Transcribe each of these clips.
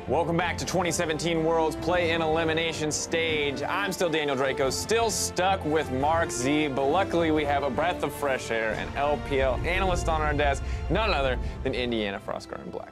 Welcome back to 2017 World's Play-In Elimination Stage. I'm still Daniel Draco, still stuck with Mark Z, but luckily we have a breath of fresh air, an LPL analyst on our desk, none other than Indiana Frostguard in Black.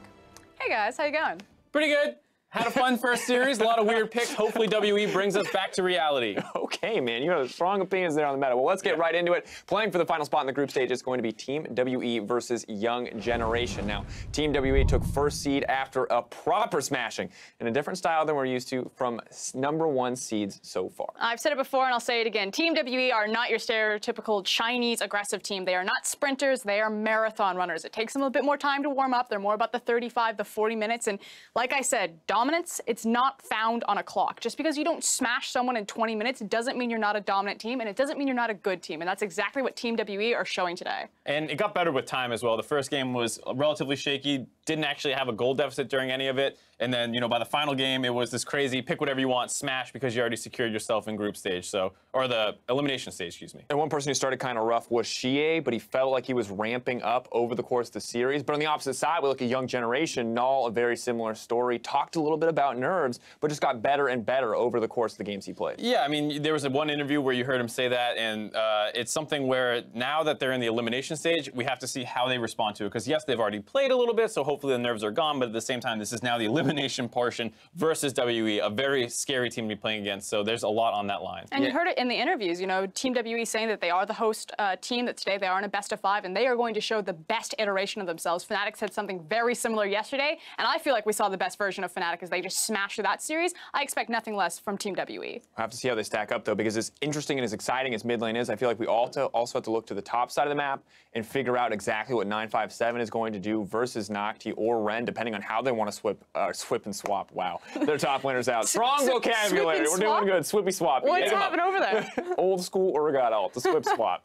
Hey guys, how you going? Pretty good. Had a fun first series, a lot of weird picks. Hopefully WE brings us back to reality. Okay, man, you have strong opinions there on the meta. Well, let's get right into it. Playing for the final spot in the group stage is going to be Team WE versus Young Generation. Now, Team WE took first seed after a proper smashing in a different style than we're used to from #1 seeds so far. I've said it before and I'll say it again. Team WE are not your stereotypical Chinese aggressive team. They are not sprinters, they are marathon runners. It takes them a bit more time to warm up. They're more about the 35 to 40 minutes. And like I said, dominance, it's not found on a clock. Just because you don't smash someone in 20 minutes doesn't mean you're not a dominant team, and it doesn't mean you're not a good team. And that's exactly what Team WE are showing today. And it got better with time as well. The first game was relatively shaky, didn't actually have a goal deficit during any of it. And then, by the final game, it was this crazy pick whatever you want, smash, because you already secured yourself in group stage, or the elimination stage, excuse me. And one person who started kind of rough was Shie, but he felt like he was ramping up over the course of the series. But on the opposite side, we look at Young Generation. Null, a very similar story, talked a little bit about nerves, but just got better and better over the course of the games he played. Yeah, I mean, there was one interview where you heard him say that, and it's something where now that they're in the elimination stage, we have to see how they respond to it. Because yes, they've already played a little bit, so hopefully the nerves are gone, but at the same time, this is now the elimination portion versus WE, a very scary team to be playing against, so there's a lot on that line. And you heard it in the interviews, Team WE saying that they are the host team, that today they are in a best-of-5, and they are going to show the best iteration of themselves. Fnatic said something very similar yesterday, and I feel like we saw the best version of Fnatic as they just smashed through that series. I expect nothing less from Team WE. I have to see how they stack up, though, because as interesting and as exciting as mid lane is, I feel like we also have to look to the top side of the map and figure out exactly what 957 is going to do versus Nocti or Ren, depending on how they want to swip and swap. Wow, their top laner's out. Strong vocabulary. We're doing good. Swippy swap. What's happening over there? Old school Urgot alt, the swip swap.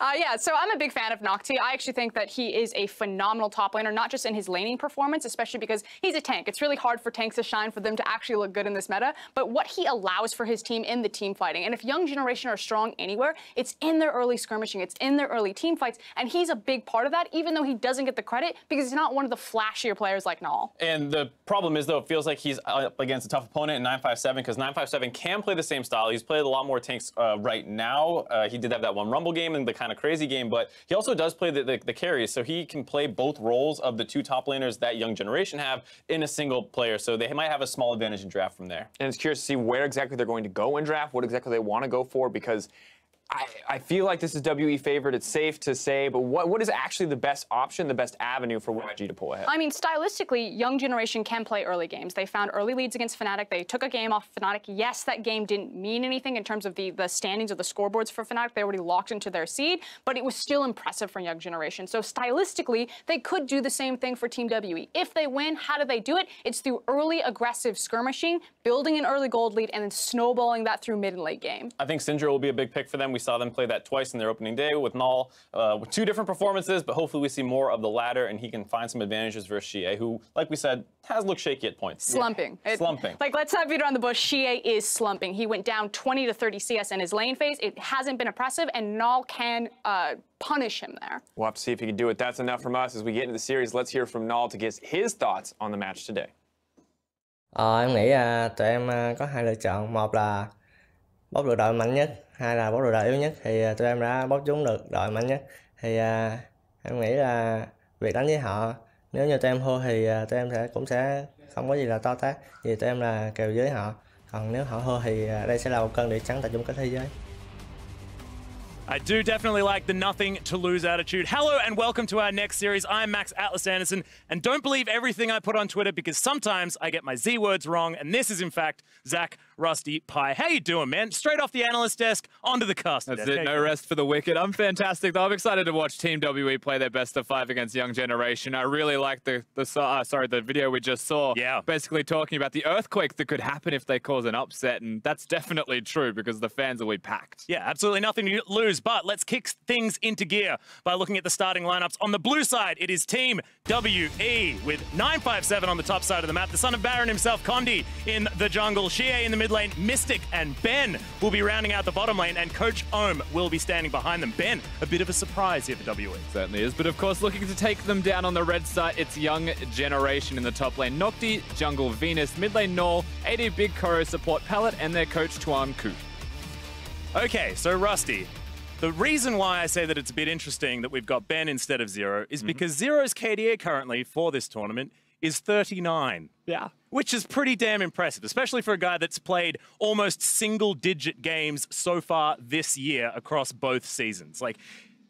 Yeah, so I'm a big fan of Nocti. I actually think that he is a phenomenal top laner, not just in his laning performance, especially because he's a tank. It's really hard for tanks to shine, for them to actually look good in this meta, but what he allows for his team in the team fighting. And if Young Generation are strong anywhere, it's in their early skirmishing, it's in their early team fights, and he's a big part of that, even though he doesn't get the credit because he's not one of the flashier players like Null. And the problem is, though, it feels like he's up against a tough opponent in 957, because 957 can play the same style. He's played a lot more tanks right now. He did have that one Rumble game and the kind of crazy game, but he also does play the carries, so he can play both roles of the two top laners that Young Generation have in a single player, so they might have a small advantage in draft from there. And it's curious to see where exactly they're going to go in draft, what exactly they want to go for, because I feel like this is WE favored. It's safe to say, but what is actually the best option, the best avenue for YG to pull ahead? I mean, stylistically, Young Generation can play early games. They found early leads against Fnatic. They took a game off Fnatic. Yes, that game didn't mean anything in terms of the standings or the scoreboards for Fnatic. They already locked into their seed, but it was still impressive for Young Generation. So stylistically, they could do the same thing for Team WE. If they win, how do they do it? It's through early aggressive skirmishing, building an early gold lead, and then snowballing that through mid and late game. I think Syndra will be a big pick for them. We saw them play that twice in their opening day with Null, with two different performances, but hopefully we see more of the latter and he can find some advantages versus Shie, who, like we said, has looked shaky at points. Slumping. Slumping. Like, let's not beat around the bush. Shie is slumping. He went down 20 to 30 CS in his lane phase. It hasn't been impressive, and Null can punish him there. We'll have to see if he can do it. That's enough from us. As we get into the series, let's hear from Null to get his thoughts on the match today. Em nghĩ tụi em có hai lựa chọn. Một là bóc được đội mạnh nhất, hai là bóc được đội yếu nhất, thì tụi em đã bóc trúng được đội mạnh nhất. Thì em nghĩ là việc đánh với họ, nếu như tụi em thua thì tụi em cũng sẽ không có gì là to tát, vì tụi em là kèo dưới họ. Còn nếu họ thua thì đây sẽ là một cơn địa chắn tại chung kết thế giới. I do definitely like the nothing to lose attitude. Hello and welcome to our next series. I'm Max Atlas Anderson, and don't believe everything I put on Twitter because sometimes I get my Z words wrong, and this is in fact Zach Rusty Pie. How you doing, man? Straight off the analyst desk, onto the caster desk. That's it, no rest for the wicked. I'm fantastic though. I'm excited to watch Team WE play their best of 5 against Young Generation. I really like the video we just saw. Yeah. Basically talking about the earthquake that could happen if they cause an upset, and that's definitely true because the fans will be packed. Yeah, absolutely nothing to lose. But let's kick things into gear by looking at the starting lineups. On the blue side, it is Team WE with 957 on the top side of the map. The son of Baron himself, Condi, in the jungle. Xie in the mid lane. Mystic and Ben will be rounding out the bottom lane, and Coach Ohm will be standing behind them. Ben, a bit of a surprise here for WE. Certainly is, but of course looking to take them down on the red side, it's Young Generation in the top lane. Nocti, jungle Venus, mid lane Null, AD Big Koro, support Pallet, and their coach Tuan Ku. Okay, so Rusty, the reason why I say that it's a bit interesting that we've got Ben instead of Zero is because Zero's KDA currently for this tournament is 39. Yeah. Which is pretty damn impressive, especially for a guy that's played almost single-digit games so far this year across both seasons. Like,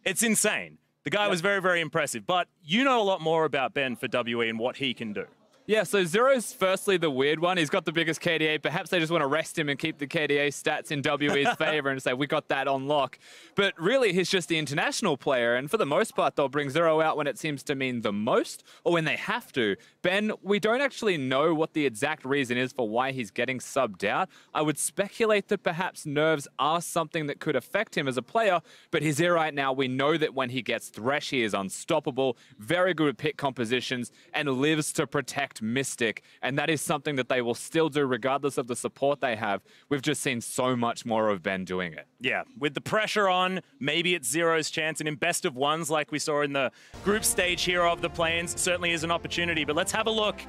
it's insane. The guy was very, very impressive, but you know a lot more about Ben for WE and what he can do. Yeah, so Zero's firstly the weird one. He's got the biggest KDA. Perhaps they just want to rest him and keep the KDA stats in WE's favor and say, we got that on lock. But really, he's just the international player. And for the most part, they'll bring Zero out when it seems to mean the most or when they have to. Ben, we don't actually know what the exact reason is for why he's getting subbed out. I would speculate that perhaps nerves are something that could affect him as a player, but he's here right now. We know that when he gets Thresh, he is unstoppable, very good at pick compositions, and lives to protect Mystic, and that is something that they will still do regardless of the support they have. We've just seen so much more of Ben doing it. Yeah, with the pressure on, maybe it's Zero's chance, and in best of ones like we saw in the group stage here of the play-ins, certainly is an opportunity. But let's have a look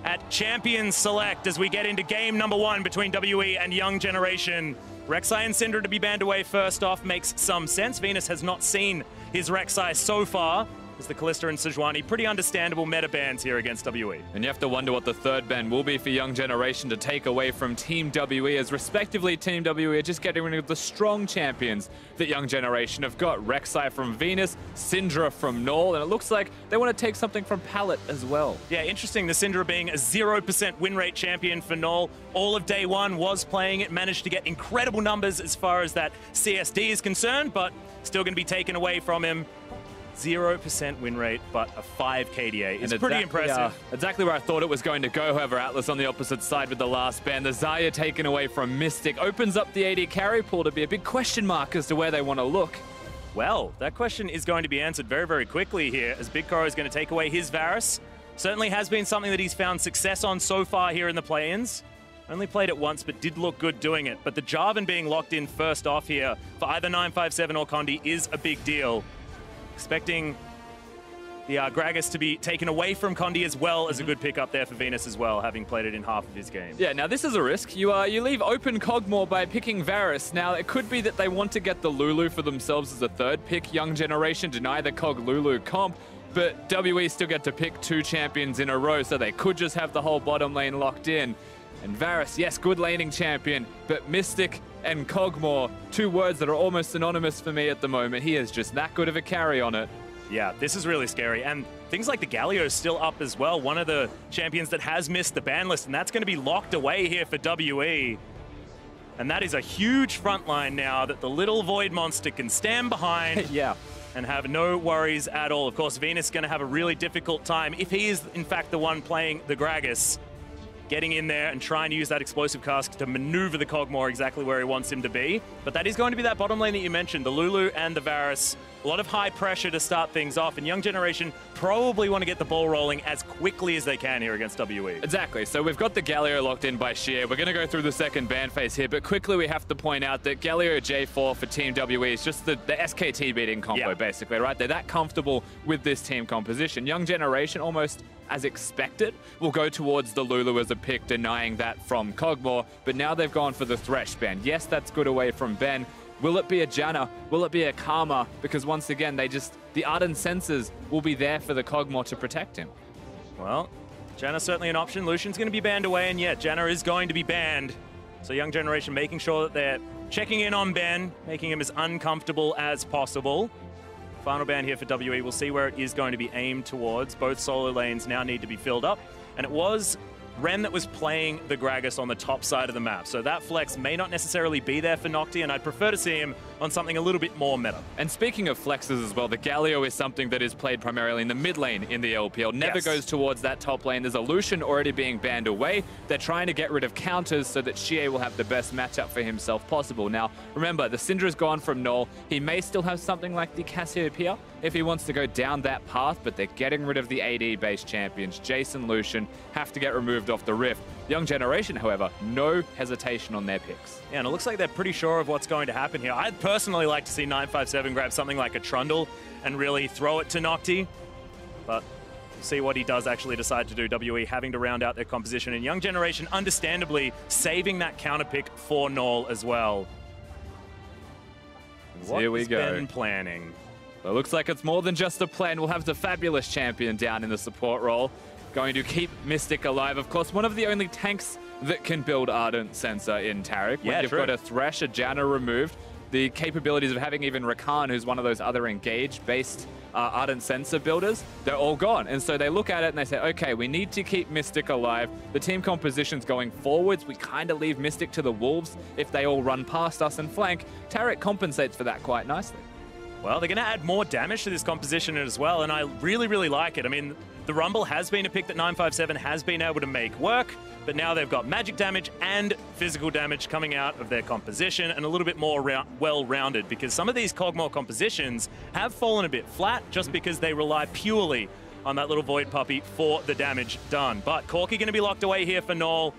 at Champions Select as we get into game number 1 between WE and Young Generation. Rek'Sai and Syndra to be banned away first off makes some sense. Venus has not seen his Rek'Sai so far. Is the Kalista and Sejuani. Pretty understandable meta bans here against WE. And you have to wonder what the third ban will be for Young Generation to take away from Team WE, as respectively Team WE are just getting rid of the strong champions that Young Generation have got. Rek'Sai from Venus, Syndra from Null, and it looks like they want to take something from Pallet as well. Yeah, interesting, the Syndra being a 0% win rate champion for Null. All of day one was playing it, managed to get incredible numbers as far as that CSD is concerned, but still going to be taken away from him. 0% win rate, but a 5 KDA. It's pretty impressive. Yeah, exactly where I thought it was going to go. However, Atlas on the opposite side with the last ban. The Zarya taken away from Mystic opens up the AD carry pool to be a big question mark as to where they want to look. Well, that question is going to be answered very, very quickly here, as Big Koro is going to take away his Varus. Certainly has been something that he's found success on so far here in the play-ins. Only played it once, but did look good doing it. But the Jarvan being locked in first off here for either 957 or Condi is a big deal. Expecting the Gragas to be taken away from Condi as well as a good pickup there for Venus as well, having played it in half of his game. Yeah, now this is a risk. You leave open Kog'Maw by picking Varus. Now, it could be that they want to get the Lulu for themselves as a third pick. Young Generation deny the Kog Lulu comp, but WE still get to pick 2 champions in a row, so they could just have the whole bottom lane locked in. And Varus, yes, good laning champion, but Mystic and Kog'Maw, 2 words that are almost synonymous for me at the moment. He is just that good of a carry on it. Yeah, this is really scary. And things like the Galio is still up as well. One of the champions that has missed the ban list, and that's going to be locked away here for WE. And that is a huge front line now that the little Void Monster can stand behind. Yeah. And have no worries at all. Of course, Venus is going to have a really difficult time if he is, in fact, the one playing the Gragas. Getting in there and trying to use that explosive cask to maneuver the Kog'Maw exactly where he wants him to be. But that is going to be that bottom lane that you mentioned, the Lulu and the Varus. A lot of high pressure to start things off, and Young Generation probably want to get the ball rolling as quickly as they can here against WE. Exactly. So we've got the Galio locked in by Xie. We're going to go through the second ban phase here, but quickly we have to point out that Galio J4 for Team WE is just the SKT beating combo, basically, right? They're that comfortable with this team composition. Young Generation, almost as expected, will go towards the Lulu as a pick, denying that from Kog'Maw, but now they've gone for the Thresh ban. Yes, that's good away from Ben. Will it be a Janna? Will it be a Karma? Because once again, the Ardent Senses will be there for the Kog'Maw to protect him. Well, Janna's certainly an option. Lucian's going to be banned away, and yet Janna is going to be banned. So Young Generation making sure that they're checking in on Ben, making him as uncomfortable as possible. Final ban here for WE. We'll see where it is going to be aimed towards. Both solo lanes now need to be filled up. And it was Ren that was playing the Gragas on the top side of the map. So that flex may not necessarily be there for Nocti, and I'd prefer to see him on something a little bit more meta. And speaking of flexes as well, the Galio is something that is played primarily in the mid lane in the LPL. Never goes towards that top lane. There's a Lucian already being banned away. They're trying to get rid of counters so that Xie will have the best matchup for himself possible. Now, remember, the Syndra's gone from null. He may still have something like the Cassiopeia if he wants to go down that path, but they're getting rid of the AD-based champions. Jason, Lucian have to get removed off the Rift. Young Generation, however, no hesitation on their picks. Yeah, and it looks like they're pretty sure of what's going to happen here. I'd personally like to see 957 grab something like a Trundle and really throw it to Nocti, but see what he does actually decide to do. WE having to round out their composition, and Young Generation understandably saving that counter pick for Null as well. Here we go. Been planning. Well, it looks like it's more than just a plan. We'll have the fabulous champion down in the support role, going to keep Mystic alive. Of course, one of the only tanks that can build Ardent Sensor in Taric. When you've got a Thresh, a Janna removed, the capabilities of having even Rakan, who's one of those other engaged-based Ardent Sensor builders, they're all gone. And so they look at it and they say, okay, we need to keep Mystic alive. The team composition's going forwards. We kind of leave Mystic to the Wolves if they all run past us and flank. Taric compensates for that quite nicely. Well, they're going to add more damage to this composition as well, and I really, really like it. I mean, the Rumble has been a pick that 957 has been able to make work, but now they've got magic damage and physical damage coming out of their composition, and a little bit more well-rounded, because some of these Kog'Maw compositions have fallen a bit flat just because they rely purely on that little Void Puppy for the damage done. But Corki going to be locked away here for Null,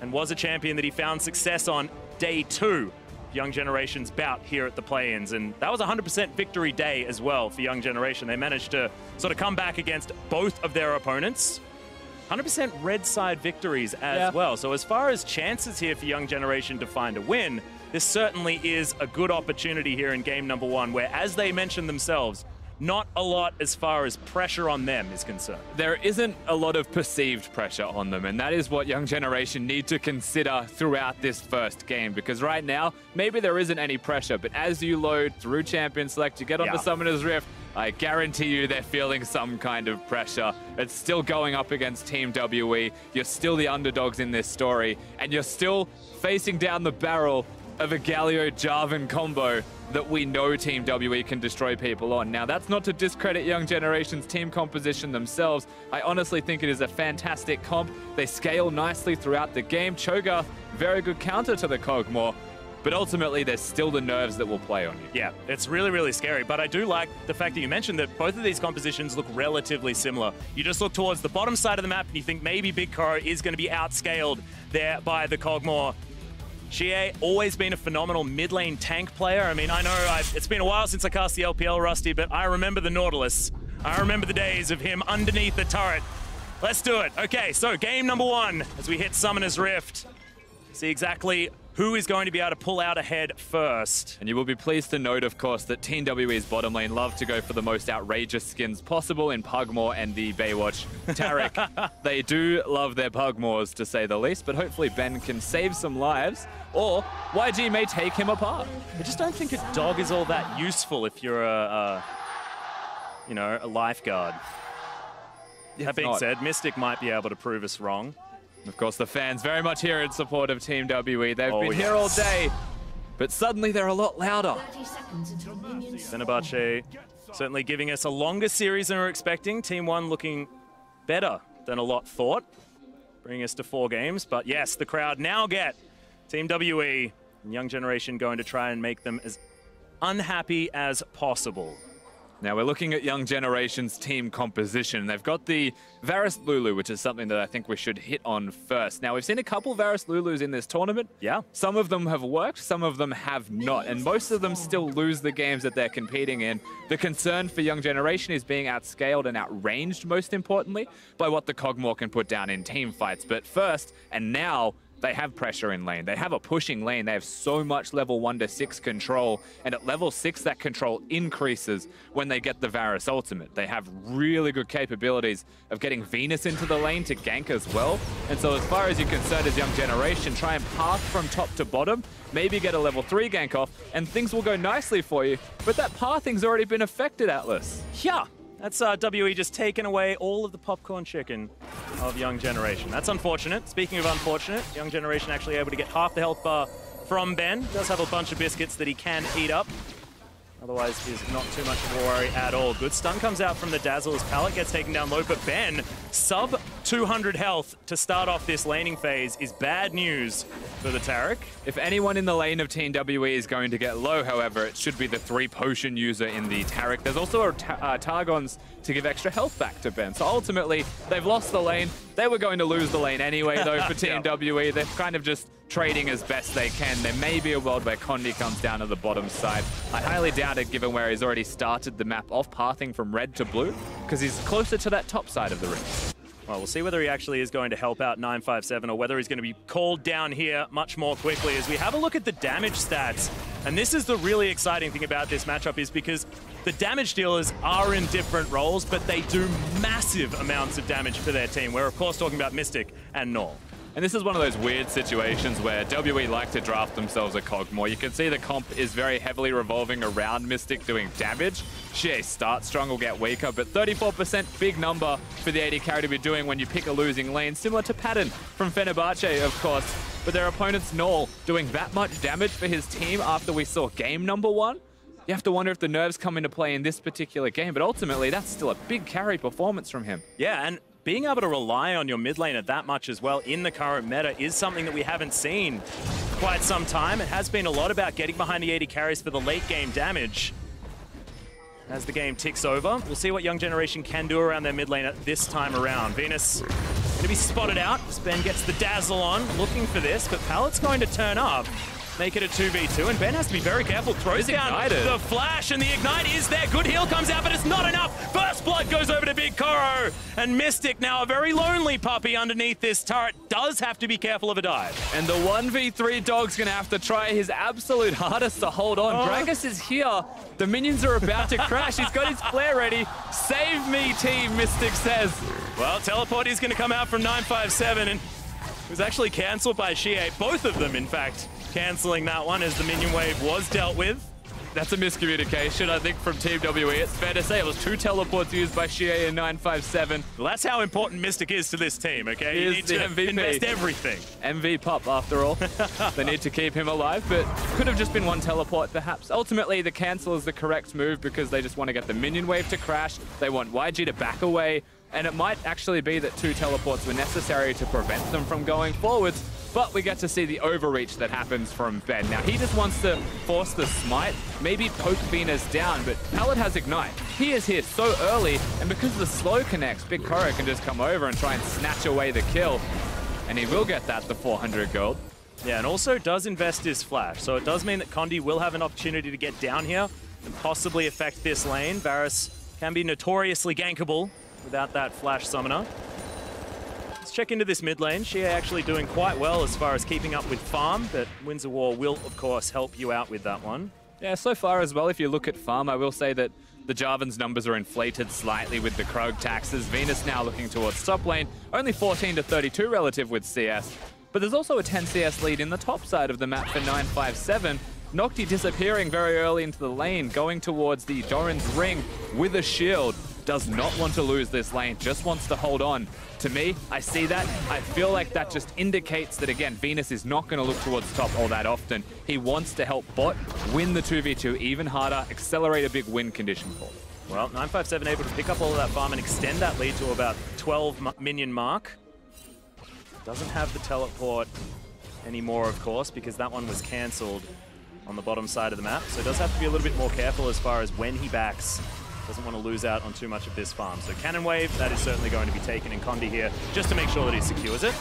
and was a champion that he found success on day 2. Young Generation's bout here at the play-ins, and that was 100% victory day as well for Young Generation. They managed to sort of come back against both of their opponents. 100% red side victories as well. So as far as chances here for Young Generation to find a win, this certainly is a good opportunity here in game number 1, where, as they mentioned themselves, not a lot as far as pressure on them is concerned. There isn't a lot of perceived pressure on them, and that is what Young Generation need to consider throughout this first game, because right now, maybe there isn't any pressure, but as you load through Champion Select, you get onto Summoner's Rift, I guarantee you they're feeling some kind of pressure. It's still going up against Team WE. You're still the underdogs in this story, and you're still facing down the barrel of a Galio-Jarvan combo that we know Team WE can destroy people on. Now, that's not to discredit Young Generation's team composition themselves. I honestly think it is a fantastic comp. They scale nicely throughout the game. Cho'Gath, very good counter to the Kog'Maw, but ultimately there's still the nerves that will play on you. Yeah, it's really, really scary, but I do like the fact that you mentioned that both of these compositions look relatively similar. You just look towards the bottom side of the map and you think maybe Big Koro is going to be outscaled there by the Kog'Maw. Xie, always been a phenomenal mid lane tank player. I mean, I know it's been a while since I cast the LPL, Rusty, but I remember the Nautilus. I remember the days of him underneath the turret. Let's do it. Okay, so game number 1 as we hit Summoner's Rift. See exactly who is going to be able to pull out ahead first. And you will be pleased to note, of course, that Team WE's bottom lane love to go for the most outrageous skins possible in Pugmaw and the Baywatch Taric. They do love their Pugmaws, to say the least, but hopefully Ben can save some lives, or YG may take him apart. I just don't think a dog is all that useful if you're a lifeguard. That being said, Mystic might be able to prove us wrong. Of course, the fans very much here in support of Team WE. They've been here all day, but suddenly they're a lot louder. Fenerbahce certainly giving us a longer series than we're expecting. Team 1 looking better than a lot thought, bringing us to 4 games. But yes, the crowd now get Team WE and Young Generation going to try and make them as unhappy as possible. Now we're looking at Young Generation's team composition. They've got the Varus Lulu, which is something that I think we should hit on first. Now we've seen a couple Varus Lulus in this tournament. Yeah. Some of them have worked, some of them have not, and most of them still lose the games that they're competing in. The concern for Young Generation is being outscaled and outranged, most importantly, by what the Kog'Maw can put down in team fights. But first, and now, they have pressure in lane. They have a pushing lane. They have so much level 1 to 6 control. And at level 6, that control increases when they get the Varus ultimate. They have really good capabilities of getting Venus into the lane to gank as well. And so as far as you're concerned as Young Generation, try and path from top to bottom, maybe get a level 3 gank off, and things will go nicely for you. But that pathing's already been affected, Atlas. Yeah. That's WE just taking away all of the popcorn chicken of Young Generation. That's unfortunate. Speaking of unfortunate, Young Generation actually able to get half the health bar from Ben. Does have a bunch of biscuits that he can eat up. Otherwise, is not too much of a worry at all. Good stun comes out from the Dazzle as Pallet gets taken down low, but Ben, sub 200 health to start off this laning phase is bad news for the Taric. If anyone in the lane of Team WE is going to get low, however, it should be the 3 potion user in the Taric. There's also a Targons to give extra health back to Ben. So ultimately, they've lost the lane. They were going to lose the lane anyway, though, for Team WE. They're kind of just trading as best they can. There may be a world where Condi comes down to the bottom side. I highly doubt it, given where he's already started the map off pathing from red to blue, because he's closer to that top side of the ring. Well, we'll see whether he actually is going to help out 957 or whether he's going to be called down here much more quickly as we have a look at the damage stats. And this is the really exciting thing about this matchup is because the damage dealers are in different roles, but they do massive amounts of damage for their team. We're, of course, talking about Mystic and Null. And this is one of those weird situations where WE like to draft themselves a cog more. You can see the comp is very heavily revolving around Mystic doing damage. Xie starts strong, will get weaker, but 34% big number for the AD carry to be doing when you pick a losing lane, similar to Pattern from Fenerbahce, of course. But their opponent's Null doing that much damage for his team after we saw game number 1. You have to wonder if the nerves come into play in this particular game, but ultimately that's still a big carry performance from him. Yeah, and being able to rely on your mid laner that much as well in the current meta is something that we haven't seen quite some time. It has been a lot about getting behind the AD carries for the late game damage. As the game ticks over, we'll see what Young Generation can do around their mid lane this time around. Venus going to be spotted out. Ben gets the Dazzle on, looking for this, but Pallet's going to turn up. Make it a 2v2, and Ben has to be very careful. Throws down the flash, and the ignite is there. Good heal comes out, but it's not enough. First blood goes over to Big Koro, and Mystic, now a very lonely puppy underneath this turret, does have to be careful of a dive. And the 1v3 dog's gonna have to try his absolute hardest to hold on. Gragas is here. The minions are about to crash. He's got his flare ready. Save me, team, Mystic says. Well, teleport is gonna come out from 957, and it was actually cancelled by Xie. Both of them, in fact, cancelling that one as the minion wave was dealt with. That's a miscommunication, I think, from Team WE. It's fair to say it was 2 teleports used by Xie and 957. Well, that's how important Mystic is to this team, okay? You need to MVP. invest everything. MV pup, after all. They need to keep him alive, but could have just been 1 teleport, perhaps. Ultimately, the cancel is the correct move because they just want to get the minion wave to crash. They want YG to back away, and it might actually be that 2 teleports were necessary to prevent them from going forwards. But we get to see the overreach that happens from Ben. Now, he just wants to force the smite, maybe poke Venus down, but Pallet has Ignite. He is here so early, and because the slow connects, Big Koro can just come over and try and snatch away the kill. And he will get that, the 400 gold. Yeah, and also does invest his flash, so it does mean that Condi will have an opportunity to get down here and possibly affect this lane. Varus can be notoriously gankable without that flash summoner. Let's check into this mid lane. Xie actually doing quite well as far as keeping up with farm, but Winds of War will, of course, help you out with that one. Yeah, so far as well, if you look at farm, I will say that the Jarvan's numbers are inflated slightly with the Krog taxes. Venus now looking towards top lane, only 14 to 32 relative with CS. But there's also a 10 CS lead in the top side of the map for 957. Nocti disappearing very early into the lane, going towards the Doran's ring with a shield. Does not want to lose this lane, just wants to hold on. To me, I see that. I feel like that just indicates that, again, Venus is not going to look towards top all that often. He wants to help bot win the 2v2 even harder, accelerate a big win condition for them. Well, 957 able to pick up all of that farm and extend that lead to about 12 minion mark. Doesn't have the teleport anymore, of course, because that one was cancelled on the bottom side of the map. So does have to be a little bit more careful as far as when he backs. Doesn't want to lose out on too much of this farm. So Cannon Wave, that is certainly going to be taken in Condi here, just to make sure that he secures it.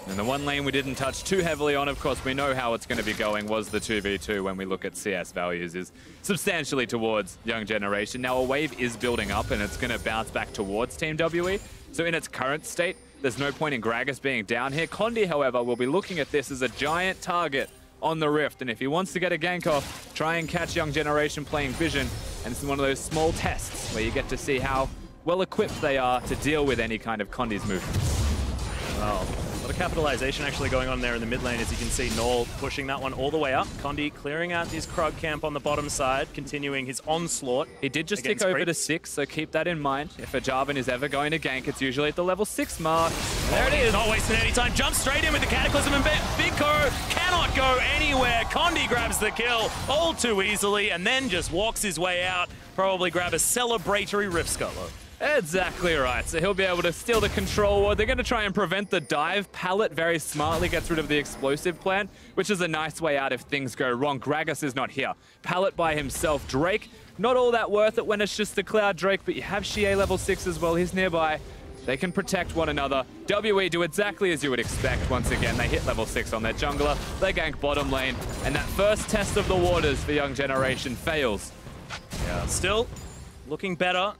And the one lane we didn't touch too heavily on, of course, we know how it's going to be going, was the 2v2 when we look at CS values, is substantially towards Young Generation. Now, a wave is building up, and it's going to bounce back towards Team WE. So in its current state, there's no point in Gragas being down here. Condi, however, will be looking at this as a giant target on the Rift, and if he wants to get a gank off, try and catch Young Generation playing Vision, and it's one of those small tests where you get to see how well equipped they are to deal with any kind of Condi's movements. Well, lot of capitalization actually going on there in the mid lane, as you can see. Null pushing that one all the way up. Condi clearing out his Krug camp on the bottom side, continuing his onslaught. He did just tick over to 6, so keep that in mind. If a Jarvan is ever going to gank, it's usually at the level 6 mark. There it is. Not wasting any time. Jumps straight in with the Cataclysm, and Big Koro cannot go anywhere. Condi grabs the kill all too easily and then just walks his way out. Probably grab a celebratory Rift Scuttler. Exactly right. So he'll be able to steal the control ward. They're going to try and prevent the dive. Pallet very smartly gets rid of the explosive plant, which is a nice way out if things go wrong. Gragas is not here. Pallet by himself. Drake, not all that worth it when it's just the Cloud Drake, but you have Xie level 6 as well. He's nearby. They can protect one another. WE do exactly as you would expect. Once again, they hit level 6 on their jungler. They gank bottom lane. And that first test of the waters for Young Generation fails. Yeah, still looking better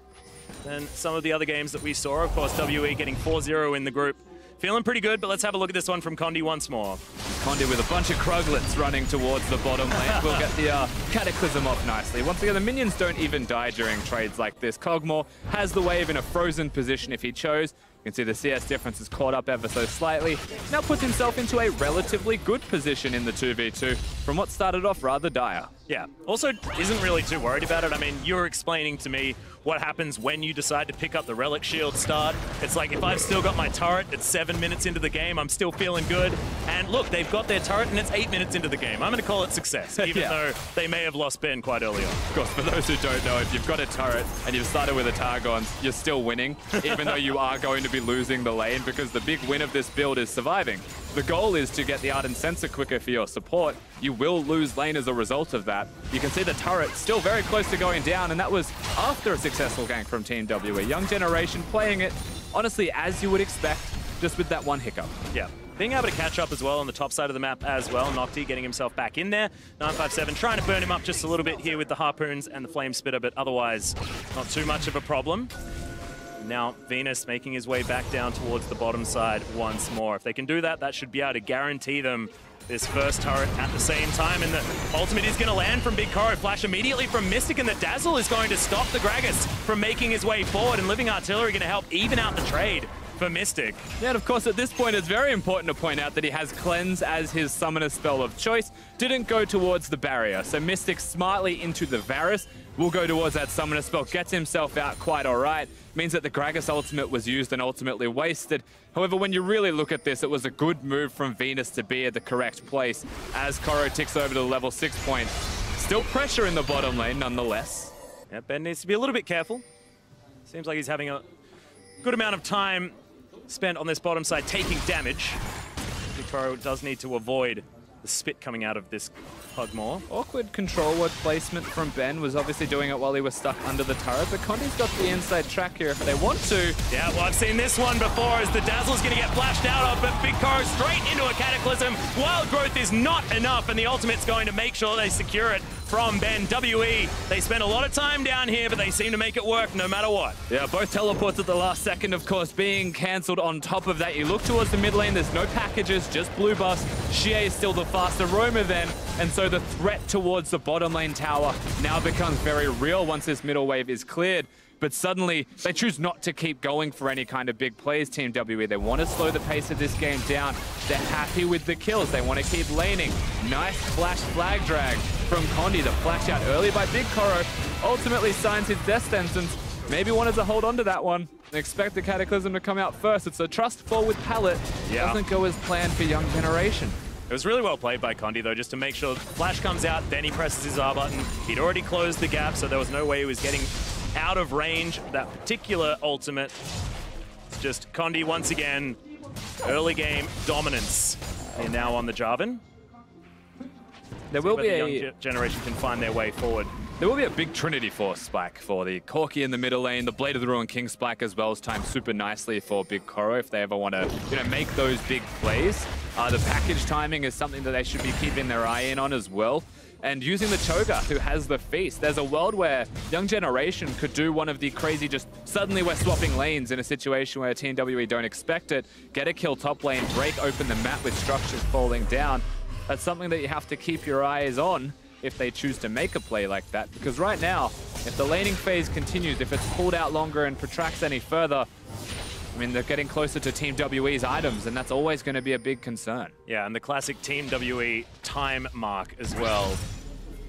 than some of the other games that we saw. Of course, WE getting 4-0 in the group. Feeling pretty good, but let's have a look at this one from Condi once more. Condi with a bunch of Kruglets running towards the bottom lane. We'll get the Cataclysm off nicely. Once again, the minions don't even die during trades like this. Kog'Maw has the wave in a frozen position if he chose. You can see the CS difference is caught up ever so slightly. Now puts himself into a relatively good position in the 2v2 from what started off rather dire. Yeah, also isn't really too worried about it. I mean, you were explaining to me what happens when you decide to pick up the Relic Shield start. It's like, if I've still got my turret, it's 7 minutes into the game, I'm still feeling good. And look, they've got their turret and it's 8 minutes into the game. I'm going to call it success, even though they may have lost Ben quite early on. Of course, for those who don't know, if you've got a turret and you've started with a Targon, you're still winning, even though you are going to be losing the lane, because the big win of this build is surviving. The goal is to get the Ardent Sensor quicker for your support. You will lose lane as a result of that. You can see the turret still very close to going down, and that was after a successful gank from Team WE. Young Generation playing it, honestly, as you would expect, just with that one hiccup. Yeah. Being able to catch up as well on the top side of the map as well. Nocti getting himself back in there. 957 trying to burn him up just a little bit here with the Harpoons and the Flame Spitter, but otherwise not too much of a problem. Now Venus making his way back down towards the bottom side once more. If they can do that, that should be able to guarantee them this first turret at the same time, and the ultimate is going to land from Big Koro. Flash immediately from Mystic, and the Dazzle is going to stop the Gragas from making his way forward, and Living Artillery going to help even out the trade for Mystic. Yeah, and of course at this point it's very important to point out that he has Cleanse as his summoner spell of choice. Didn't go towards the barrier, so Mystic smartly into the Varus will go towards that summoner spell, gets himself out quite alright. Means that the Gragas ultimate was used and ultimately wasted. However, when you really look at this, it was a good move from Venus to be at the correct place as Koro ticks over to the level 6 point. Still pressure in the bottom lane nonetheless. Yeah, Ben needs to be a little bit careful. Seems like he's having a good amount of time spent on this bottom side taking damage. Big Koro does need to avoid the spit coming out of this Kog'Maw. Awkward control word placement from Ben, was obviously doing it while he was stuck under the turret, but Condi's got the inside track here if they want to. Yeah, well, I've seen this one before as the Dazzle's going to get flashed out of, but Big Koro straight into a Cataclysm. Wild Growth is not enough, and the ultimate's going to make sure they secure it from Ben. WE, they spent a lot of time down here, but they seem to make it work no matter what. Yeah, both teleports at the last second, of course, being cancelled. On top of that, you look towards the mid lane, there's no packages, just blue buffs. Xie is still the faster roamer then, and so the threat towards the bottom lane tower now becomes very real once this middle wave is cleared. But suddenly, they choose not to keep going for any kind of big plays, Team WE. They want to slow the pace of this game down. They're happy with the kills. They want to keep laning. Nice flash flag drag from Condi. The flash out early by Big Koro ultimately signs his death sentence. Maybe wanted to hold on to that one and expect the Cataclysm to come out first. It's a trust fall with Pallet. Yeah. Doesn't go as planned for Young Generation. It was really well played by Condi, though, just to make sure Flash comes out, then he presses his R button. He'd already closed the gap, so there was no way he was getting out of range of that particular ultimate. It's just Condi, once again, early game dominance. They're now on the Jarvan. There will be the Young Generation can find their way forward. There will be a big Trinity Force spike for the Corki in the middle lane, the Blade of the Ruined King spike as well is timed super nicely for Big Koro if they ever want to, make those big plays. The package timing is something that they should be keeping their eye in on as well. And using the Cho'Gath, who has the Feast, there's a world where Young Generation could do one of the crazy, just suddenly we're swapping lanes in a situation where Team WE don't expect it, get a kill top lane, break open the map with structures falling down. That's something that you have to keep your eyes on if they choose to make a play like that. Because right now, if the laning phase continues, if it's pulled out longer and protracts any further, mean, they're getting closer to Team WE's items, and that's always going to be a big concern. Yeah, and the classic Team WE time mark as well.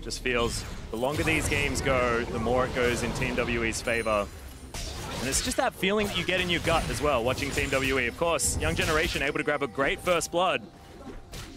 Just feels the longer these games go, the more it goes in Team WE's favor. And it's just that feeling that you get in your gut as well, watching Team WE. Of course, Young Generation able to grab a great first blood,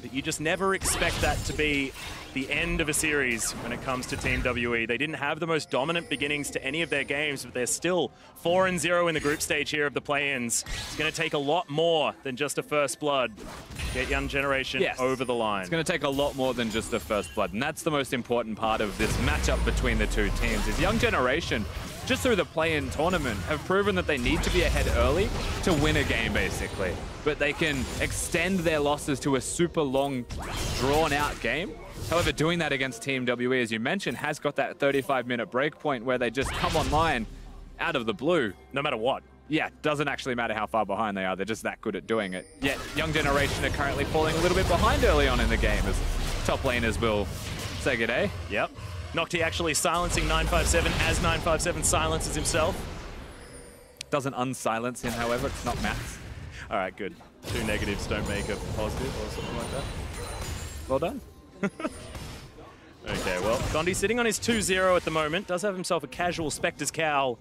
but you just never expect that to be the end of a series when it comes to Team WE. They didn't have the most dominant beginnings to any of their games, but they're still 4-0 in the group stage here of the play-ins. It's going to take a lot more than just a first blood to get Young Generation over the line. It's going to take a lot more than just a first blood, and that's the most important part of this matchup between the two teams, is Young Generation, just through the play-in tournament, have proven that they need to be ahead early to win a game, basically. But they can extend their losses to a super long, drawn-out game. However, doing that against Team WE, as you mentioned, has got that 35-minute break point where they just come online out of the blue. No matter what. Yeah, doesn't actually matter how far behind they are. They're just that good at doing it. Yet, Young Generation are currently falling a little bit behind early on in the game, as top laners will say good day. Yep. Nocti actually silencing 957 as 957 silences himself. Doesn't unsilence him, however. It's not maths. All right, good. 2 negatives don't make a positive or something like that. Well done. Okay, well, Gondi sitting on his 2-0 at the moment. Does have himself a casual Spectre's Cowl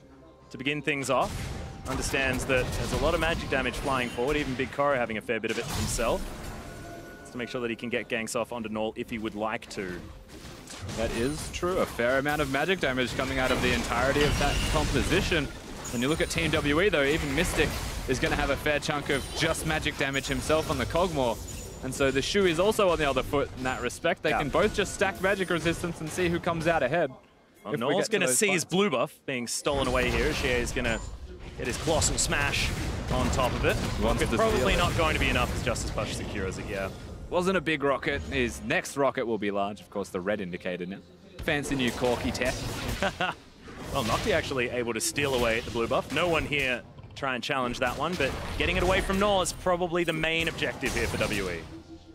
to begin things off. Understands that there's a lot of magic damage flying forward, even Big Koro having a fair bit of it himself. Just to make sure that he can get ganks off onto Null if he would like to. That is true. A fair amount of magic damage coming out of the entirety of that composition. When you look at Team WE, though, even Mystic is going to have a fair chunk of just magic damage himself on the Cogmore. And so the Shu is also on the other foot in that respect. They can both just stack magic resistance and see who comes out ahead. Well, Null's going to see his blue buff being stolen away here. Shea is going to get his Colossal Smash on top of it. It's probably not going to be enough as Justice Punch secures it, Wasn't a big rocket. His next rocket will be large. Of course, the red indicated now. Fancy new Corky tech. Well, Nocti actually able to steal away at the blue buff. No one here try and challenge that one, but getting it away from Null is probably the main objective here for WE.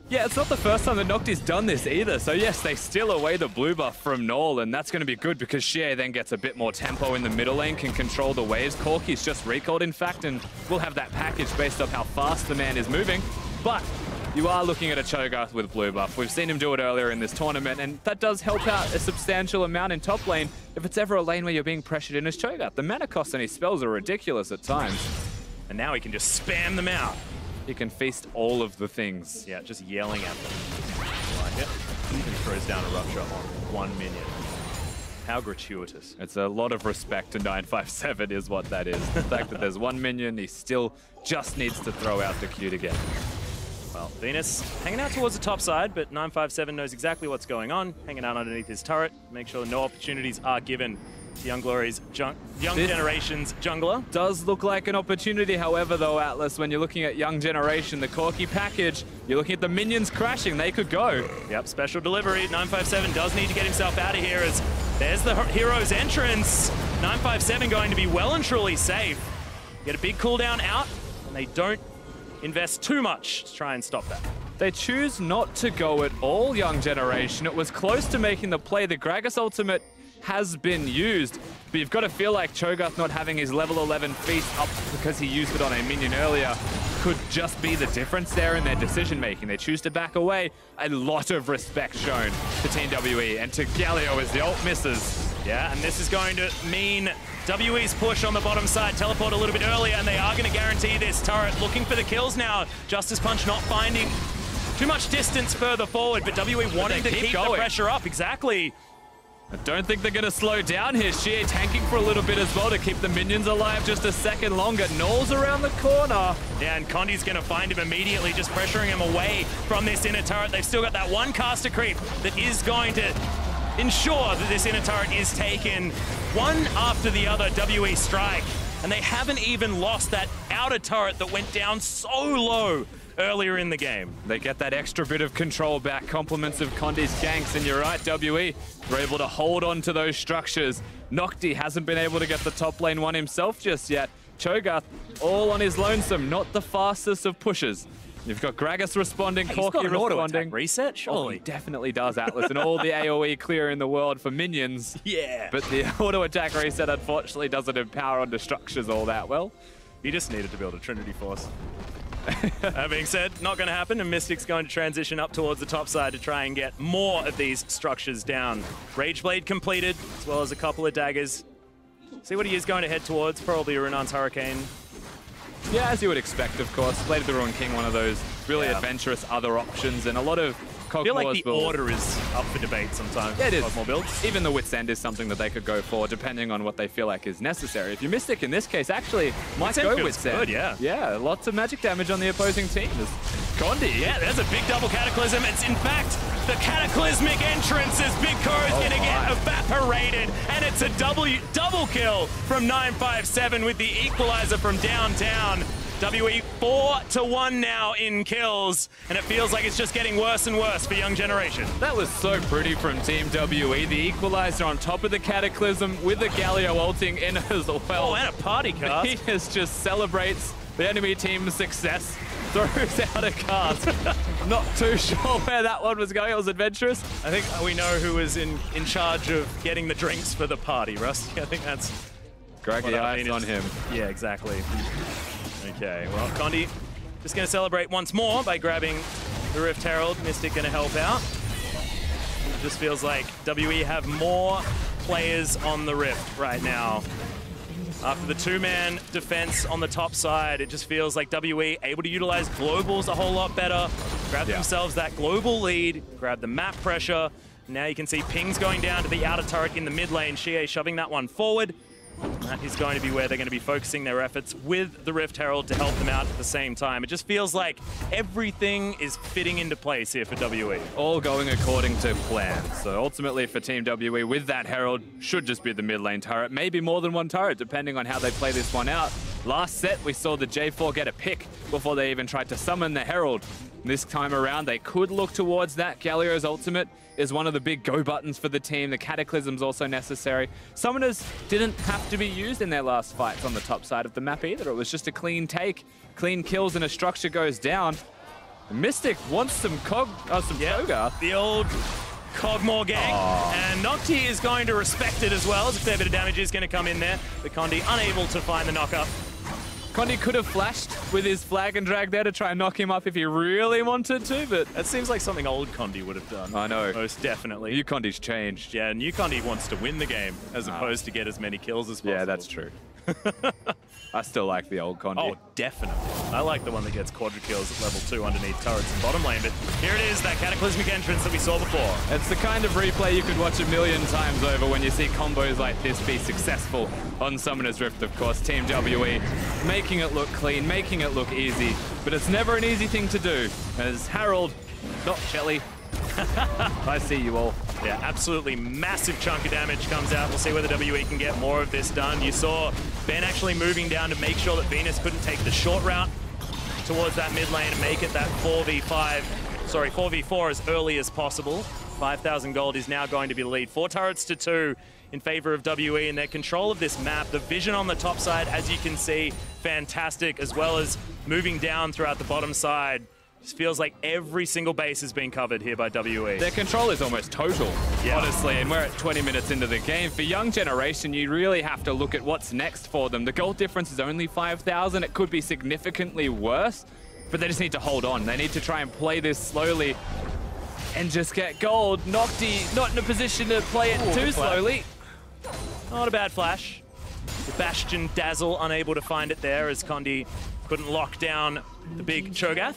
Yeah, it's not the first time that Nocti's done this either. So yes, they steal away the blue buff from Null, and that's going to be good because Shea then gets a bit more tempo in the middle lane, can control the waves. Corky's just recalled, in fact, and we'll have that package based off how fast the man is moving. But you are looking at a Cho'Gath with blue buff. We've seen him do it earlier in this tournament, and that does help out a substantial amount in top lane if it's ever a lane where you're being pressured in as Cho'Gath. The mana costs on his spells are ridiculous at times. And now he can just spam them out. He can feast all of the things. Yeah, just yelling at them. I like it. Even throws down a rupture on 1 minion. How gratuitous. It's a lot of respect to 957 is what that is. The fact that there's 1 minion, he still just needs to throw out the Q to get. Well, Venus hanging out towards the top side, but 957 knows exactly what's going on. Hanging out underneath his turret. Make sure no opportunities are given to Young Glory's Young Generation's jungler. Does look like an opportunity, however, though, Atlas, when you're looking at Young Generation, the Corky package, you're looking at the minions crashing. They could go. Yep, special delivery. 957 does need to get himself out of here as there's the hero's entrance. 957 going to be well and truly safe. Get a big cooldown out, and they don't invest too much to try and stop that. They choose not to go at all, Young Generation. It was close to making the play. The Gragas ultimate has been used, but you've got to feel like Cho'Gath not having his level 11 feast up because he used it on a minion earlier could just be the difference there in their decision making. They choose to back away. A lot of respect shown to Team WE and to Galio as the ult misses. Yeah, and this is going to mean WE's push on the bottom side, teleport a little bit earlier, and they are going to guarantee this turret. Looking for the kills now. Justice Punch not finding too much distance further forward, but WE wanting to keep the pressure up. Exactly. I don't think they're going to slow down here. Shea tanking for a little bit as well to keep the minions alive just a second longer. Null's around the corner. Yeah, and Condi's going to find him immediately, just pressuring him away from this inner turret. They've still got that one caster creep that is going to ensure that this inner turret is taken one after the other. WE strike, and they haven't even lost that outer turret that went down so low earlier in the game. They get that extra bit of control back, compliments of Condi's ganks, and you're right, WE were able to hold on to those structures. Nocti hasn't been able to get the top lane one himself just yet. Cho'Gath all on his lonesome, not the fastest of pushes. You've got Gragas responding, Corky responding. Reset, surely. Oh, he definitely does, Atlas, and all the AoE clear in the world for minions. Yeah. But the auto attack reset unfortunately doesn't empower onto structures all that well. He just needed to build a Trinity Force. That being said, not going to happen, and Mystic's going to transition up towards the top side to try and get more of these structures down. Rage Blade completed, as well as a couple of daggers. See what he is going to head towards, probably Runan's Hurricane. Yeah, as you would expect, of course. Blade of the Ruined King, one of those really adventurous other options, and a lot of I feel like the order is up for debate sometimes. Yeah, it is. Cosmo builds. Even the Wit's End is something that they could go for, depending on what they feel like is necessary. If you Mystic in this case, actually, might go Wit's End. Good, yeah. Yeah, lots of magic damage on the opposing team. There's Condi. Yeah, there's a big double Cataclysm. It's in fact the Cataclysmic entrance as Big Co's going to get evaporated, and it's a double kill from 957 with the equalizer from downtown. WE 4-1 now in kills, and it feels like it's just getting worse and worse for Young Generation. That was so pretty from Team WE. The equalizer on top of the Cataclysm with the Galio ulting in as well. Oh, and a party cast. He just celebrates the enemy team's success, throws out a cast. Not too sure where that one was going. It was adventurous. I think we know who was in charge of getting the drinks for the party, Rusty. I think that's Greg the eyes on him. Yeah, exactly. Okay, well, Condi just going to celebrate once more by grabbing the Rift Herald. Mystic going to help out. It just feels like WE have more players on the Rift right now. After the two-man defense on the top side, it just feels like WE able to utilize globals a whole lot better, grab themselves that global lead, grab the map pressure. Now you can see pings going down to the outer turret in the mid lane. Xie shoving that one forward. That is going to be where they're going to be focusing their efforts with the Rift Herald to help them out at the same time. It just feels like everything is fitting into place here for WE. All going according to plan. So ultimately for Team WE with that Herald, should just be the mid lane turret. Maybe more than one turret, depending on how they play this one out. Last set, we saw the J4 get a pick before they even tried to summon the Herald. This time around, they could look towards that. Galio's ultimate is one of the big go buttons for the team. The Cataclysm's also necessary. Summoners didn't have to be used in their last fights on the top side of the map either. It was just a clean take, clean kills, and a structure goes down. Mystic wants some Koga. The old Cogmore gang. And Nocti is going to respect it as well, as a fair bit of damage is going to come in there. But Condi unable to find the knockup. Condi could have flashed with his flag and drag there to try and knock him up if he really wanted to, but that seems like something old Condi would have done. I know. Most definitely. New Condi's changed. Yeah, new Condi wants to win the game as opposed to get as many kills as possible. Yeah, that's true. I still like the old Condi. Oh, definitely. I like the one that gets quadra kills at level 2 underneath turrets and bottom lane, but here it is, that Cataclysmic entrance that we saw before. It's the kind of replay you could watch a million times over when you see combos like this be successful on Summoner's Rift, of course. Team WE making it look clean, making it look easy, but it's never an easy thing to do, as Harold, not Shelly, I see you all. Yeah, absolutely massive chunk of damage comes out. We'll see whether WE can get more of this done. You saw Ben actually moving down to make sure that Venus couldn't take the short route towards that mid lane and make it that 4v4 as early as possible. 5,000 gold is now going to be the lead. 4 turrets to 2 in favor of WE and their control of this map. The vision on the top side, as you can see, fantastic, as well as moving down throughout the bottom side. Just feels like every single base has been covered here by WE. Their control is almost total, honestly, and we're at 20 minutes into the game. For Young Generation, you really have to look at what's next for them. The gold difference is only 5,000. It could be significantly worse, but they just need to hold on. They need to try and play this slowly and just get gold. Nocti not in a position to play it too slowly. Not a bad flash. The Bastion Dazzle unable to find it there as Condi couldn't lock down the big Cho'Gath.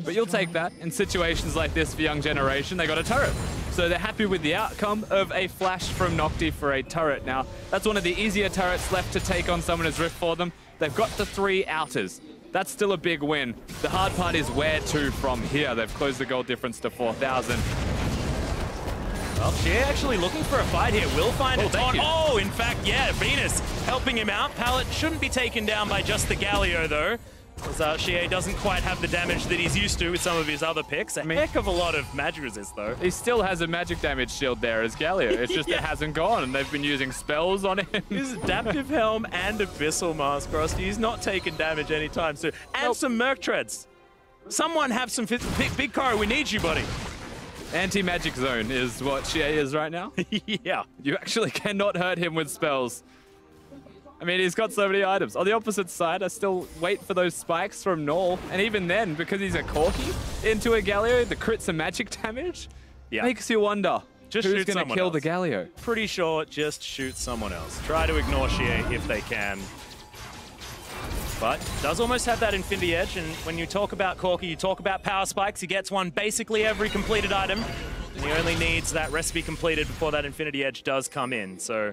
But you'll take that in situations like this for Young Generation. They got a turret. So they're happy with the outcome of a flash from Nocti for a turret. Now, that's one of the easier turrets left to take on Summoner's Rift for them. They've got the 3 outers. That's still a big win. The hard part is where to from here. They've closed the gold difference to 4,000. Well, Xie actually looking for a fight here. Will find a taunt. Oh, in fact, yeah, Venus helping him out. Pallet shouldn't be taken down by just the Galio, though. As Xie doesn't quite have the damage that he's used to with some of his other picks. A heck of a lot of magic resist, though. He still has a magic damage shield there as Galio. It's just it hasn't gone, and they've been using spells on him. His Adaptive Helm and Abyssal Mask, Rusty. He's not taking damage anytime soon. And some Merc Treads. Someone have some big car. We need you, buddy. Anti-magic zone is what Xie is right now. Yeah. You actually cannot hurt him with spells. I mean, he's got so many items. On the opposite side, I still wait for those spikes from Null. And even then, because he's a Corki into a Galio, the crits and magic damage makes you wonder Just who's shoot going to someone kill else. the Galio. Pretty sure just shoot someone else. Try to ignore Shie if they can. But does almost have that Infinity Edge, and when you talk about Corki, you talk about power spikes. He gets one basically every completed item, and he only needs that recipe completed before that Infinity Edge does come in. So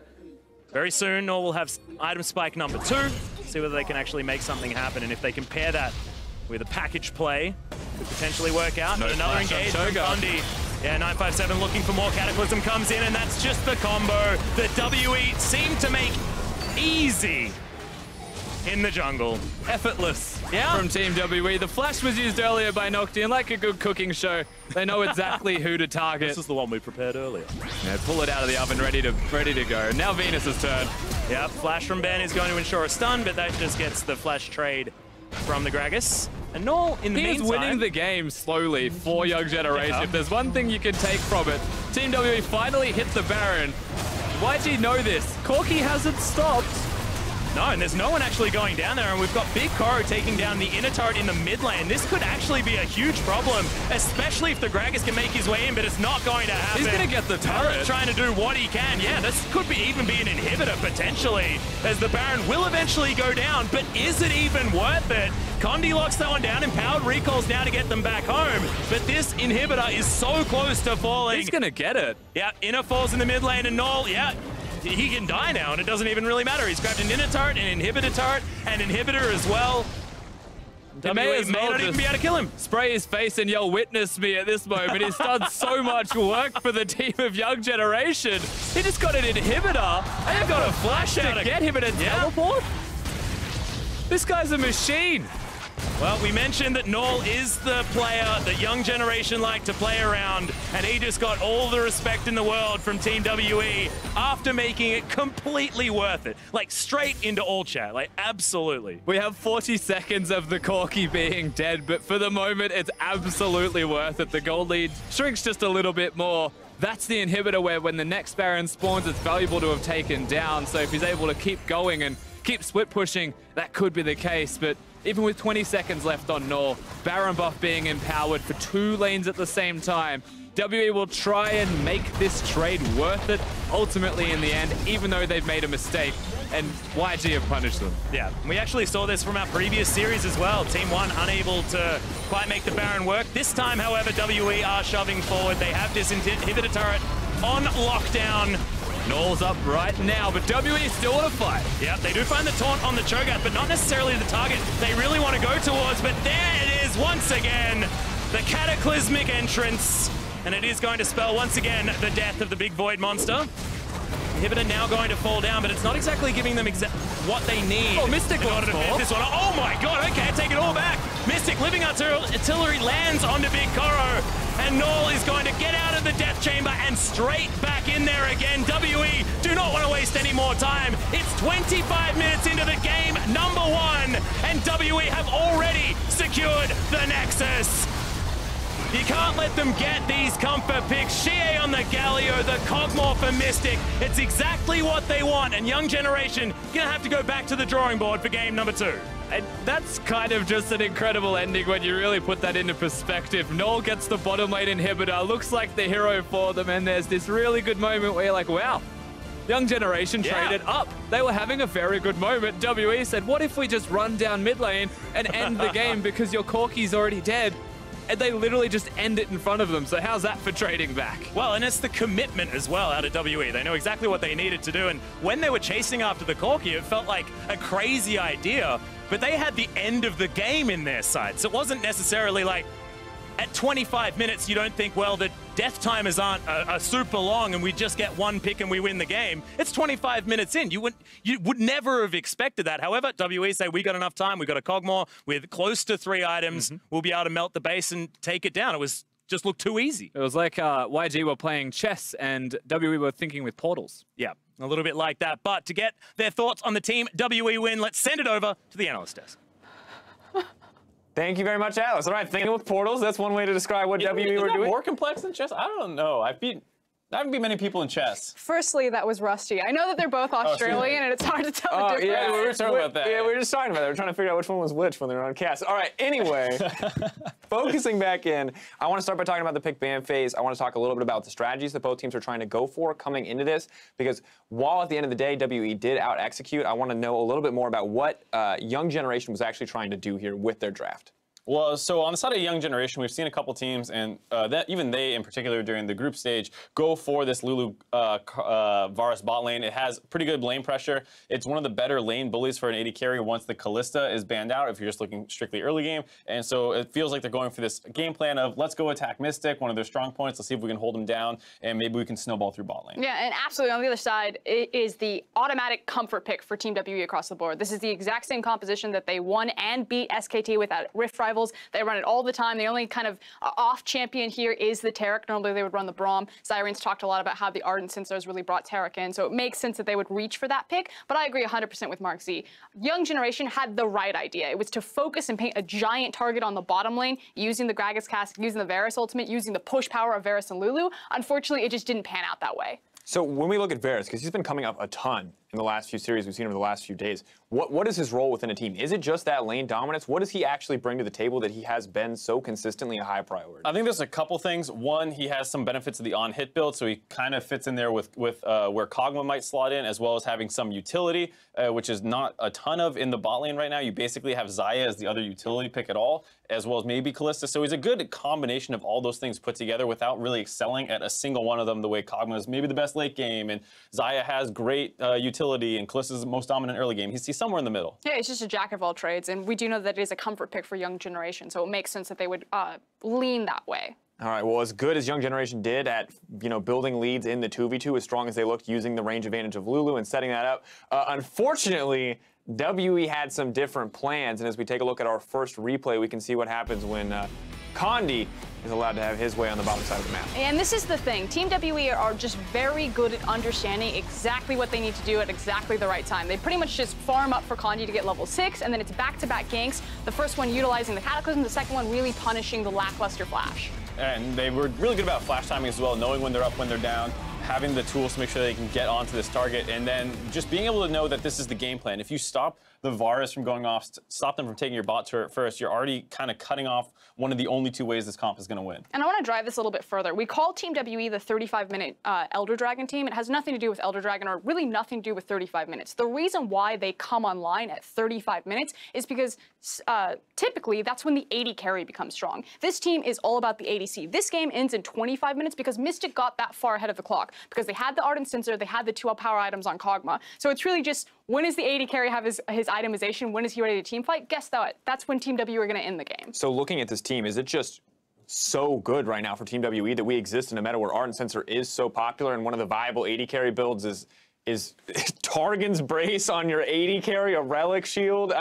very soon, Nor will have item spike number 2, see whether they can actually make something happen, and if they can pair that with a package play, could potentially work out. No Another engage from Bundy. Yeah, 957 looking for more Cataclysm comes in, and that's just the combo that WE seem to make easy in the jungle. Effortless from Team WE. The flash was used earlier by Nocti, and like a good cooking show, they know exactly who to target. This is the one we prepared earlier. Yeah, pull it out of the oven, ready to go. Now Venus's turn. Yep, flash from Ben is going to ensure a stun, but that just gets the flash trade from the Gragas. And Null, in the He is meantime, winning the game slowly for Young Generation. If there's one thing you can take from it, Team WE finally hit the Baron. YG know this. Corki hasn't stopped. No, and there's no one actually going down there, and we've got Big Koro taking down the inner turret in the mid lane. This could actually be a huge problem, especially if the Gragas can make his way in, but it's not going to happen. He's going to get the turret. Trying to do what he can. Yeah, this could even be an inhibitor, potentially, as the Baron will eventually go down, but is it even worth it? Condi locks that one down, empowered recalls now to get them back home, but this inhibitor is so close to falling. He's going to get it. Yeah, inner falls in the mid lane, and Null, he can die now, and it doesn't even really matter. He's grabbed an inner turret, an inhibitor turret, and inhibitor as well. He may as well not even be able to kill him. Spray his face and yell, "Witness me" at this moment. He's done so much work for the team of Young Generation. He just got an inhibitor, and they've got a flash out to get him in a teleport. This guy's a machine. Well, we mentioned that Null is the player that Young Generation like to play around, and he just got all the respect in the world from Team WE after making it completely worth it. Like, straight into all chat, like, absolutely. We have 40 seconds of the Corki being dead, but for the moment, it's absolutely worth it. The gold lead shrinks just a little bit more. That's the inhibitor where when the next Baron spawns, it's valuable to have taken down. So if he's able to keep going and keep split pushing, that could be the case. But even with 20 seconds left on Null, Baron buff being empowered for 2 lanes at the same time, WE will try and make this trade worth it ultimately in the end, even though they've made a mistake, and YG have punished them. Yeah, we actually saw this from our previous series as well. Team 1 unable to quite make the Baron work. This time, however, WE are shoving forward. They have this inhibitor turret on lockdown. Null's up right now, but WE still want to fight. Yeah, they do find the taunt on the Cho'Gath, but not necessarily the target they really want to go towards. But there it is once again, the cataclysmic entrance. And it is going to spell once again the death of the big void monster. Inhibitor now going to fall down, but it's not exactly giving them what they need. Oh, Mystic in order to finish this one. Oh my god, okay, take it all back. Mystic living artillery lands onto Big Koro, and Null is going to get out of the death chamber and straight back in there again. WE do not want to waste any more time. It's 25 minutes into the game, number 1, and WE have already secured the Nexus. You can't let them get these comfort picks. Shie on the Galio, the Cogmore for Mystic. It's exactly what they want, and Young Generation gonna have to go back to the drawing board for game number 2. And that's kind of just an incredible ending when you really put that into perspective. Null gets the bottom lane inhibitor, looks like the hero for them, and there's this really good moment where you're like, wow, Young Generation traded up. They were having a very good moment. WE said, what if we just run down mid lane and end the game because your Corki's already dead? And they literally just end it in front of them. So how's that for trading back? Well, and it's the commitment as well out of WE. They know exactly what they needed to do. And when they were chasing after the Corki, it felt like a crazy idea. But they had the end of the game in their sights. It wasn't necessarily like, at 25 minutes, you don't think, well, the death timers aren't super long and we just get one pick and we win the game. It's 25 minutes in. You would never have expected that. However, WE say, we got enough time. We got a Cogmore with close to 3 items. We'll be able to melt the base and take it down. It was just looked too easy. It was like YG were playing chess and WE were thinking with portals. Yeah, a little bit like that. But to get their thoughts on the team WE win, let's send it over to the analyst desk. Thank you very much, Alice. All right, thinking with portals, that's one way to describe what WE were doing. More complex than chess? I don't know. There haven't been many people in chess. Firstly, that was rusty. I know that they're both Australian, and it's hard to tell the difference. Yeah, we were talking about that. Yeah, we were just talking about that. We're trying to figure out which one was which when they were on cast. All right, anyway, focusing back in, I want to start by talking about the pick ban phase. I want to talk a little bit about the strategies that both teams are trying to go for coming into this, because while at the end of the day, WE did out-execute, I want to know a little bit more about what Young Generation was actually trying to do here with their draft. Well, so on the side of Young Generation, we've seen a couple teams, and even they in particular during the group stage, go for this Lulu Varus bot lane. It has pretty good lane pressure. It's one of the better lane bullies for an AD carry once the Callista is banned out, if you're just looking strictly early game. And so it feels like they're going for this game plan of, let's go attack Mystic, one of their strong points. Let's see if we can hold him down, and maybe we can snowball through bot lane. Yeah, and absolutely on the other side, it is the automatic comfort pick for Team WE across the board. This is the exact same composition that they won and beat SKT with at Rift Rivals. They run it all the time. The only kind of off champion here is the Taric. Normally they would run the Braum. Zyrine's talked a lot about how the Ardent Cincers really brought Taric in, so it makes sense that they would reach for that pick, but I agree 100% with Mark Z. Young Generation had the right idea. It was to focus and paint a giant target on the bottom lane, using the Gragas Cask, using the Varus ultimate, using the push power of Varus and Lulu. Unfortunately, it just didn't pan out that way. So when we look at Varus, because he's been coming up a ton in the last few series, we've seen over the last few days, what is his role within a team? Is it just that lane dominance? What does he actually bring to the table that he has been so consistently a high priority? I think there's a couple things. One, he has some benefits of the on-hit build, so he kind of fits in there with where Kog'Maw might slot in, as well as having some utility, which is not a ton of in the bot lane right now. You basically have Xayah as the other utility pick at all, as well as maybe Callista. So he's a good combination of all those things put together without really excelling at a single one of them, the way Kog'Maw is maybe the best late game, and Xayah has great utility, and Callista's the most dominant early game. He's somewhere in the middle. Yeah, it's just a jack of all trades, and we do know that it is a comfort pick for Young Generation, so it makes sense that they would lean that way. All right, well, as good as Young Generation did at, building leads in the 2v2, as strong as they looked using the range advantage of Lulu and setting that up, unfortunately, WE had some different plans, and as we take a look at our first replay, we can see what happens when Condi is allowed to have his way on the bottom side of the map. And this is the thing. Team WE are just very good at understanding exactly what they need to do at exactly the right time. They pretty much just farm up for Condi to get level 6, and then it's back-to-back ganks. The first one utilizing the Cataclysm, the second one really punishing the lackluster Flash. And they were really good about flash timing as well, knowing when they're up, when they're down, having the tools to make sure they can get onto this target, and then just being able to know that this is the game plan. If you stop the Varus from going off, stop them from taking your bot turret first, you're already kind of cutting off one of the only two ways this comp is going to win. And I want to drive this a little bit further. We call Team WE the 35-minute Elder Dragon team. It has nothing to do with Elder Dragon, or really nothing to do with 35 minutes. The reason why they come online at 35 minutes is because typically that's when the AD carry becomes strong. This team is all about the ADC. This game ends in 25 minutes because Mystic got that far ahead of the clock, because they had the Ardent Censer, they had the 2 power items on Kog'Maw. So it's really just, when is the AD carry have his itemization? When is he ready to team fight? Guess that. That's when Team WE are going to end the game. So looking at this team, is it just so good right now for Team WE that we exist in a meta where Ardent Censer is so popular, and one of the viable AD carry builds is Targon's Brace on your AD carry, a Relic Shield?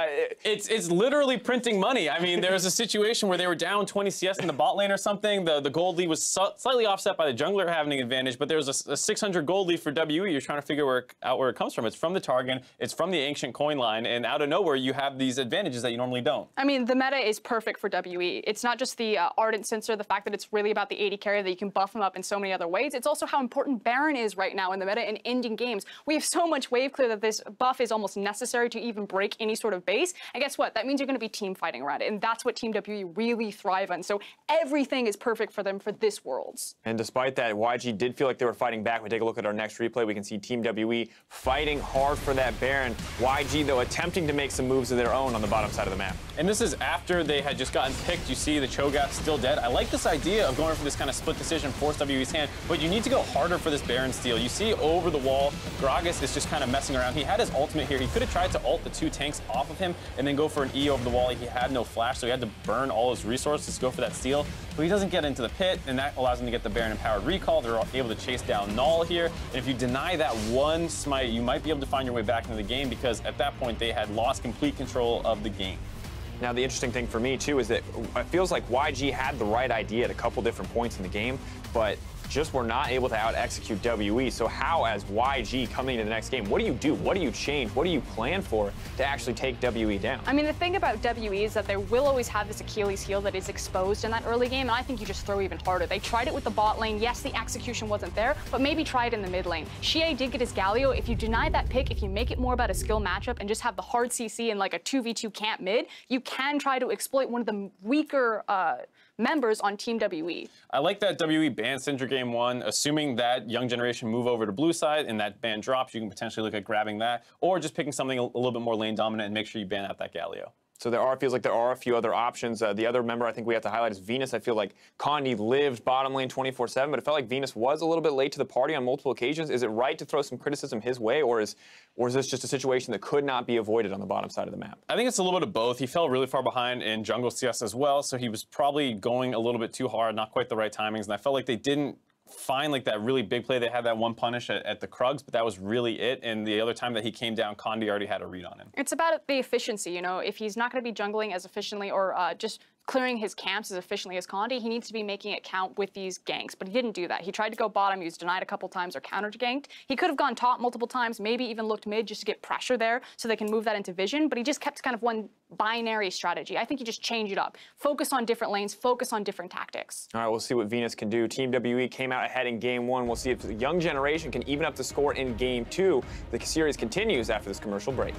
It's literally printing money. I mean, there was a situation where they were down 20 CS in the bot lane or something. The gold lead was slightly offset by the jungler having an advantage, but there was a 600 gold lead for WE. You're trying to figure out where it comes from. It's from the Targon, it's from the Ancient Coin line, and out of nowhere, you have these advantages that you normally don't. I mean, the meta is perfect for WE. It's not just the Ardent Censer, the fact that it's really about the AD carry, that you can buff them up in so many other ways. It's also how important Baron is right now in the meta and ending games. We have so much wave clear that this buff is almost necessary to even break any sort of base. And guess what? That means you're going to be team fighting around it. And that's what Team WE really thrive on. So everything is perfect for them for this Worlds. And despite that, YG did feel like they were fighting back. We take a look at our next replay. We can see Team WE fighting hard for that Baron. YG, though, attempting to make some moves of their own on the bottom side of the map. And this is after they had just gotten picked. You see the Cho'Gath still dead. I like this idea of going for this kind of split decision, force WE's hand, but you need to go harder for this Baron steal. You see over the wall, Gragas is just kind of messing around. He had his ultimate here. He could have tried to ult the 2 tanks off of him and then go for an E over the wall. He had no flash, so he had to burn all his resources to go for that steal. But he doesn't get into the pit, and that allows him to get the Baron empowered recall. They're able to chase down Null here. And if you deny that one smite, you might be able to find your way back into the game, because at that point they had lost complete control of the game. Now, the interesting thing for me, too, is that it feels like YG had the right idea at a couple different points in the game, but just were not able to out-execute WE. So how, as YG coming into the next game, what do you do? What do you change? What do you plan for to actually take WE down? I mean, the thing about WE is that they will always have this Achilles heel that is exposed in that early game, and I think you just throw even harder. They tried it with the bot lane. Yes, the execution wasn't there, but maybe try it in the mid lane. Xie did get his Galio. If you deny that pick, if you make it more about a skill matchup and just have the hard CC and like a 2v2 camp mid, you can try to exploit one of the weaker members on Team WE. I like that WE ban Syndra game 1, assuming that young generation move over to blue side and that ban drops, you can potentially look at grabbing that, or just picking something a little bit more lane dominant and make sure you ban out that Galio. So feels like there are a few other options. The other member I think we have to highlight is Venus. I feel like Condi lived bottom lane 24/7, but it felt like Venus was a little bit late to the party on multiple occasions. Is it right to throw some criticism his way, or is this just a situation that could not be avoided on the bottom side of the map? I think it's a little bit of both. He fell really far behind in jungle CS as well, so he was probably going a little bit too hard, not quite the right timings, and I felt like they didn't find like that really big play. They had that one punish at the Krugs, but that was really it. And the other time that he came down, Condi already had a read on him. It's about the efficiency, you know. If he's not going to be jungling as efficiently or just clearing his camps as efficiently as Condi, he needs to be making it count with these ganks, but he didn't do that. He tried to go bottom, he was denied a couple times or counter-ganked. He could have gone top multiple times, maybe even looked mid just to get pressure there so they can move that into vision, but he just kept kind of one binary strategy. I think you just change it up. Focus on different lanes, focus on different tactics. All right, we'll see what Venus can do. Team WE came out ahead in game 1. We'll see if the young generation can even up the score in game 2. The series continues after this commercial break.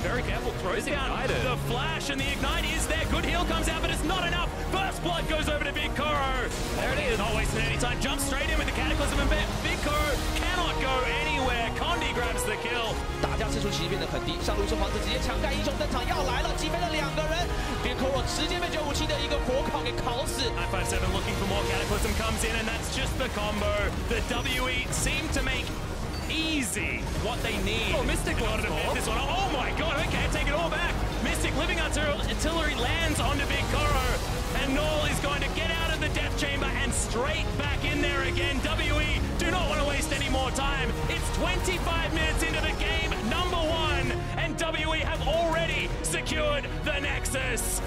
Very careful, throws down the flash, and the ignite is there. Good heal comes out, but it's not enough. First blood goes over to Big Koro. There it is. Not wasting any time. Jumps straight in with the Cataclysm, and Big Koro cannot go anywhere. Condi grabs the kill. 打架次数其实变得很低，上路是皇子直接强干英雄登场要来了，击飞了2个人，Big Koro 直接被957的一个火烤给烤死。957 looking for more. Cataclysm comes in, and that's just the combo. The WE seem to make easy what they need. Oh, Mystic in order to finish this one. Oh my god, okay, take it all back. Mystic living artillery lands onto Big Koro, and Null is going to get out of the death chamber and straight back in there again. WE do not want to waste any more time. It's 25 minutes into the game, number 1, and WE have already secured the Nexus.